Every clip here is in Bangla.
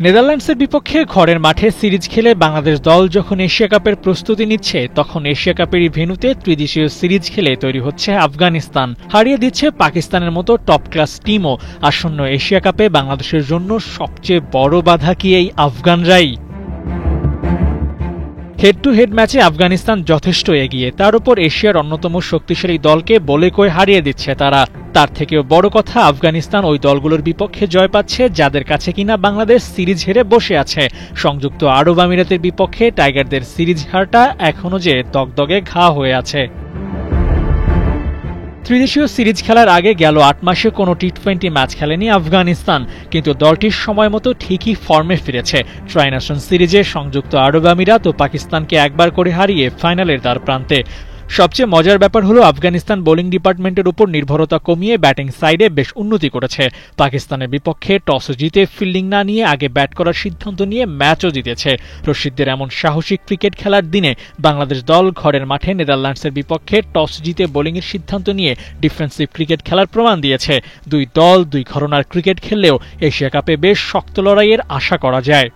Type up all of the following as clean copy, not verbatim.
নেদারল্যান্ডসের বিপক্ষে ঘরের মাঠে সিরিজ খেলে বাংলাদেশ দল যখন এশিয়া কাপের প্রস্তুতি নিচ্ছে, তখন এশিয়া কাপেরই ভেন্যুতে ত্রিদেশীয় সিরিজ খেলে তৈরি হচ্ছে আফগানিস্তান। হারিয়ে দিচ্ছে পাকিস্তানের মতো টপ ক্লাস টিমও। আসন্ন এশিয়া কাপে বাংলাদেশের জন্য সবচেয়ে বড় বাধা কি এই আফগানরাই? হেড টু হেড ম্যাচে আফগানিস্তান যথেষ্ট এগিয়ে, তার উপর এশিয়ার অন্যতম শক্তিশালী দলকে বলে কয়ে হারিয়ে দিচ্ছে তারা। তার থেকেও বড় কথা, আফগানিস্তান ওই দলগুলোর বিপক্ষে জয় পাচ্ছে যাদের কাছে কিনা বাংলাদেশ সিরিজ হেরে বসে আছে। সংযুক্ত আরব আমিরাতের বিপক্ষে টাইগারদের সিরিজ হারটা এখনো যে দগদগে ঘা হয়ে আছে। ত্রিদেশীয় সিরিজ খেলার আগে গেল ৮ মাসে কোনো টি-20 ম্যাচ খেলেনি আফগানিস্তান, কিন্তু দলটির সময় মতো ঠিকই ফর্মে ফিরেছে। ট্রাই নেশন সিরিজে সংযুক্ত আরব আমিরাত ও পাকিস্তানকে একবার করে হারিয়ে ফাইনালের দ্বার প্রান্তে। সবচেয়ে মজার ব্যাপার হলো, আফগানিস্তান বোলিং ডিপার্টমেন্টের উপর নির্ভরতা কমিয়ে ব্যাটিং সাইডে বেশ উন্নতি করেছে। পাকিস্তানের বিপক্ষে টস জিতে ফিল্ডিং না নিয়ে আগে ব্যাট করার সিদ্ধান্ত নিয়ে ম্যাচও জিতেছে। রশিদদের এমন সাহসিক ক্রিকেট খেলার দিনে বাংলাদেশ দল ঘরের মাঠে নেদারল্যান্ডসের বিপক্ষে টস জিতে বোলিংয়ের সিদ্ধান্ত নিয়ে ডিফেন্সিভ ক্রিকেট খেলার প্রমাণ দিয়েছে। দুই দল দুই ঘরানার ক্রিকেট খেললেও এশিয়া কাপে বেশ শক্ত লড়াইয়ের আশা করা যায়।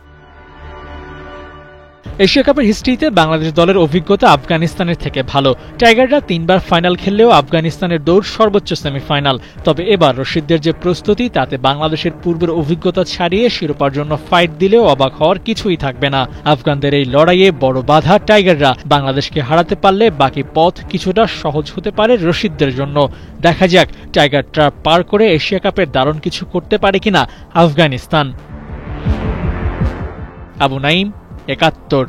এশিয়া কাপের হিস্ট্রিতে বাংলাদেশ দলের অভিজ্ঞতা আফগানিস্তানের থেকে ভালো। টাইগাররা ৩বার ফাইনাল খেললেও আফগানিস্তানের দৌড় সর্বোচ্চ সেমিফাইনাল। তবে এবার রশিদদের যে প্রস্তুতি, তাতে বাংলাদেশের পূর্বের অভিজ্ঞতা ছাড়িয়ে শিরোপার জন্য ফাইট দিলেও অবাক হওয়ার কিছুই থাকবে না। আফগানদের এই লড়াইয়ে বড় বাধা টাইগাররা। বাংলাদেশকে হারাতে পারলে বাকি পথ কিছুটা সহজ হতে পারে রশিদদের জন্য। দেখা যাক টাইগার ট্র্যাপ পার করে এশিয়া কাপের দারুণ কিছু করতে পারে কিনা আফগানিস্তান। আবু নাইম, ৭১।